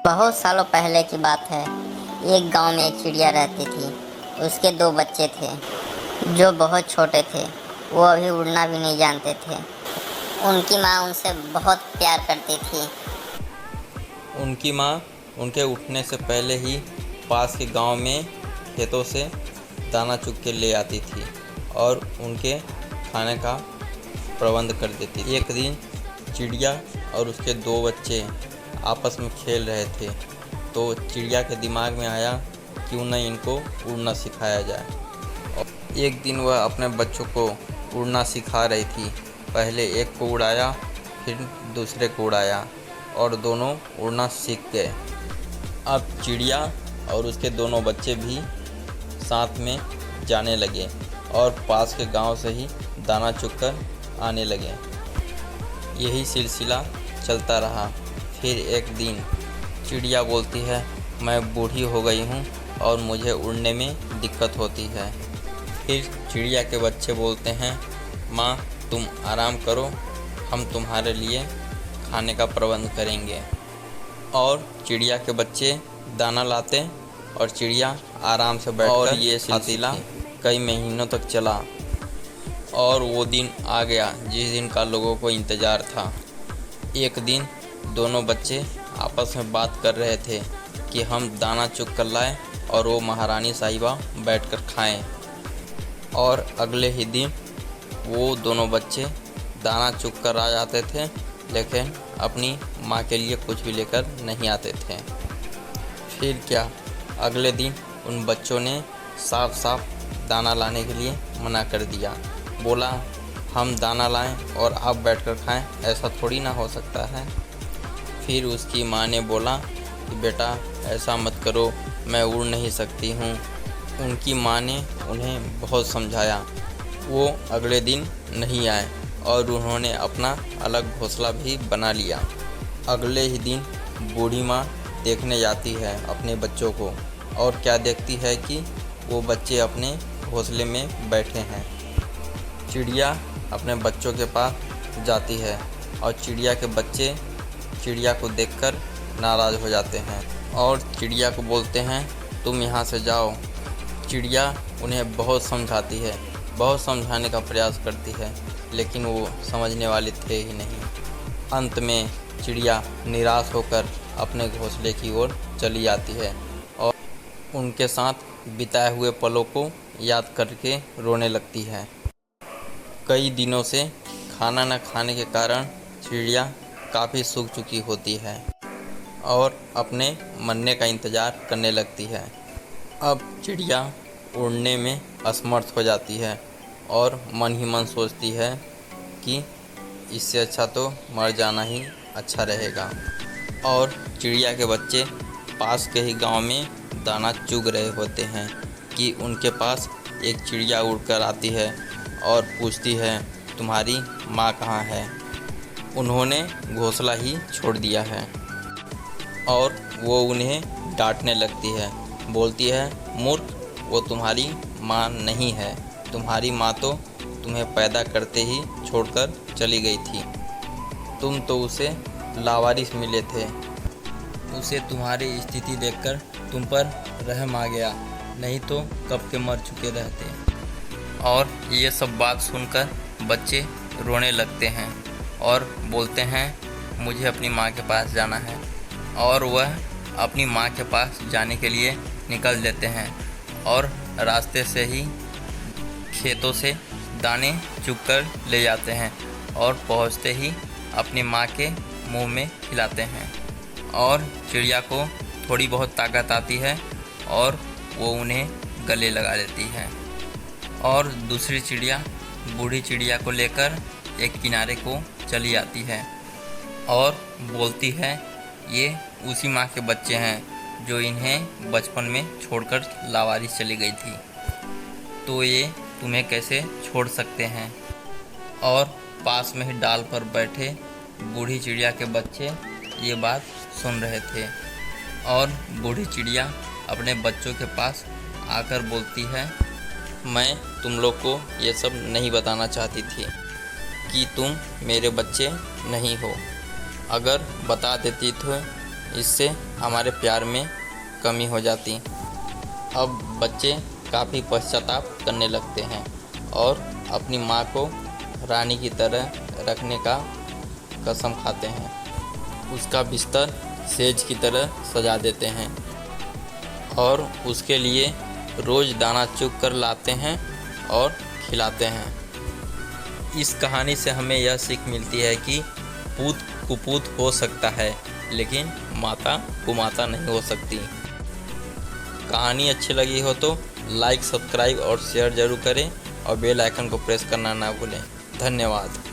बहुत सालों पहले की बात है। एक गांव में एक चिड़िया रहती थी। उसके दो बच्चे थे जो बहुत छोटे थे। वो अभी उड़ना भी नहीं जानते थे। उनकी माँ उनसे बहुत प्यार करती थी। उनकी माँ उनके उठने से पहले ही पास के गांव में खेतों से दाना चुग के ले आती थी और उनके खाने का प्रबंध कर देती थी। एक दिन चिड़िया और उसके दो बच्चे आपस में खेल रहे थे, तो चिड़िया के दिमाग में आया क्यों न इनको उड़ना सिखाया जाए। और एक दिन वह अपने बच्चों को उड़ना सिखा रही थी। पहले एक को उड़ाया, फिर दूसरे को उड़ाया और दोनों उड़ना सीख गए। अब चिड़िया और उसके दोनों बच्चे भी साथ में जाने लगे और पास के गांव से ही दाना चुगकर आने लगे। यही सिलसिला चलता रहा। फिर एक दिन चिड़िया बोलती है, मैं बूढ़ी हो गई हूँ और मुझे उड़ने में दिक्कत होती है। फिर चिड़िया के बच्चे बोलते हैं, माँ तुम आराम करो, हम तुम्हारे लिए खाने का प्रबंध करेंगे। और चिड़िया के बच्चे दाना लाते और चिड़िया आराम से बैठकर और ये सिलसिला कई महीनों तक चला। और वो दिन आ गया जिस दिन का लोगों को इंतज़ार था। एक दिन दोनों बच्चे आपस में बात कर रहे थे कि हम दाना चुग कर लाएँ और वो महारानी साहिबा बैठकर खाएं। और अगले ही दिन वो दोनों बच्चे दाना चुग कर आ जाते थे, लेकिन अपनी माँ के लिए कुछ भी लेकर नहीं आते थे। फिर क्या, अगले दिन उन बच्चों ने साफ साफ दाना लाने के लिए मना कर दिया। बोला, हम दाना लाएं और आप बैठकर खाएं, ऐसा थोड़ी ना हो सकता है। फिर उसकी माँ ने बोला कि बेटा ऐसा मत करो, मैं उड़ नहीं सकती हूँ। उनकी माँ ने उन्हें बहुत समझाया। वो अगले दिन नहीं आए और उन्होंने अपना अलग घोंसला भी बना लिया। अगले ही दिन बूढ़ी माँ देखने जाती है अपने बच्चों को, और क्या देखती है कि वो बच्चे अपने घोंसले में बैठे हैं। चिड़िया अपने बच्चों के पास जाती है और चिड़िया के बच्चे चिड़िया को देखकर नाराज़ हो जाते हैं और चिड़िया को बोलते हैं, तुम यहाँ से जाओ। चिड़िया उन्हें बहुत समझाती है, बहुत समझाने का प्रयास करती है, लेकिन वो समझने वाले थे ही नहीं। अंत में चिड़िया निराश होकर अपने घोंसले की ओर चली जाती है और उनके साथ बिताए हुए पलों को याद करके रोने लगती है। कई दिनों से खाना न खाने के कारण चिड़िया काफ़ी सूख चुकी होती है और अपने मरने का इंतज़ार करने लगती है। अब चिड़िया उड़ने में असमर्थ हो जाती है और मन ही मन सोचती है कि इससे अच्छा तो मर जाना ही अच्छा रहेगा। और चिड़िया के बच्चे पास के ही गांव में दाना चुग रहे होते हैं कि उनके पास एक चिड़िया उड़कर आती है और पूछती है, तुम्हारी माँ कहाँ है? उन्होंने घोंसला ही छोड़ दिया है। और वो उन्हें डांटने लगती है, बोलती है, मूर्ख, वो तुम्हारी माँ नहीं है। तुम्हारी माँ तो तुम्हें पैदा करते ही छोड़कर चली गई थी। तुम तो उसे लावारिस मिले थे। उसे तुम्हारी स्थिति देखकर तुम पर रहम आ गया, नहीं तो कब के मर चुके रहते। और ये सब बात सुनकर बच्चे रोने लगते हैं और बोलते हैं, मुझे अपनी माँ के पास जाना है। और वह अपनी माँ के पास जाने के लिए निकल देते हैं और रास्ते से ही खेतों से दाने चुग कर ले जाते हैं और पहुँचते ही अपनी माँ के मुंह में खिलाते हैं। और चिड़िया को थोड़ी बहुत ताकत आती है और वो उन्हें गले लगा लेती है। और दूसरी चिड़िया बूढ़ी चिड़िया को लेकर एक किनारे को चली आती है और बोलती है, ये उसी माँ के बच्चे हैं जो इन्हें बचपन में छोड़कर लावारिस चली गई थी, तो ये तुम्हें कैसे छोड़ सकते हैं। और पास में ही डाल पर बैठे बूढ़ी चिड़िया के बच्चे ये बात सुन रहे थे और बूढ़ी चिड़िया अपने बच्चों के पास आकर बोलती है, मैं तुम लोग को ये सब नहीं बताना चाहती थी कि तुम मेरे बच्चे नहीं हो। अगर बता देती इससे हमारे प्यार में कमी हो जाती। अब बच्चे काफ़ी पश्चाताप करने लगते हैं और अपनी माँ को रानी की तरह रखने का कसम खाते हैं। उसका बिस्तर सेज की तरह सजा देते हैं और उसके लिए रोज़ दाना चुग कर लाते हैं और खिलाते हैं। इस कहानी से हमें यह सीख मिलती है कि पूत कुपूत हो सकता है, लेकिन माता कुमाता नहीं हो सकती। कहानी अच्छी लगी हो तो लाइक, सब्सक्राइब और शेयर ज़रूर करें और बेल आइकन को प्रेस करना ना भूलें। धन्यवाद।